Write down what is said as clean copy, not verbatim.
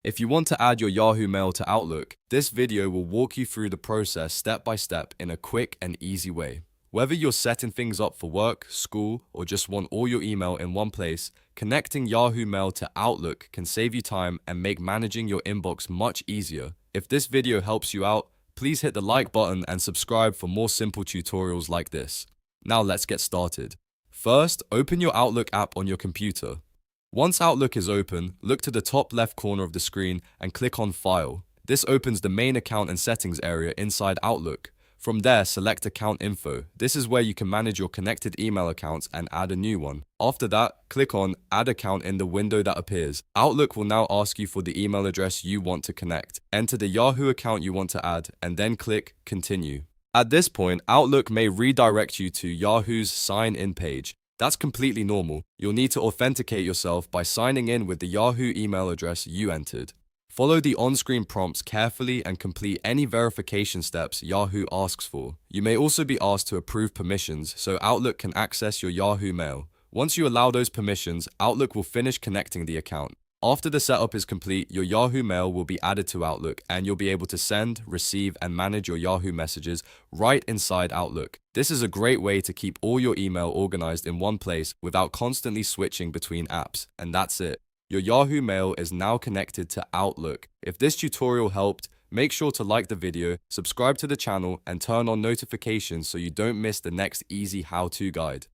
If you want to add your Yahoo Mail to Outlook, this video will walk you through the process step by step in a quick and easy way. Whether you're setting things up for work, school, or just want all your email in one place, connecting Yahoo Mail to Outlook can save you time and make managing your inbox much easier. If this video helps you out, please hit the like button and subscribe for more simple tutorials like this. Now let's get started. First, open your Outlook app on your computer. Once Outlook is open, look to the top left corner of the screen and click on File. This opens the main account and settings area inside Outlook. From there, select Account Info. This is where you can manage your connected email accounts and add a new one. After that, click on Add Account in the window that appears. Outlook will now ask you for the email address you want to connect. Enter the Yahoo account you want to add and then click Continue. At this point, Outlook may redirect you to Yahoo's Sign In page. That's completely normal. You'll need to authenticate yourself by signing in with the Yahoo email address you entered. Follow the on-screen prompts carefully and complete any verification steps Yahoo asks for. You may also be asked to approve permissions so Outlook can access your Yahoo Mail. Once you allow those permissions, Outlook will finish connecting the account. After the setup is complete, your Yahoo Mail will be added to Outlook and you'll be able to send, receive, and manage your Yahoo messages right inside Outlook. This is a great way to keep all your email organized in one place without constantly switching between apps. And that's it. Your Yahoo Mail is now connected to Outlook. If this tutorial helped, make sure to like the video, subscribe to the channel, and turn on notifications so you don't miss the next easy how-to guide.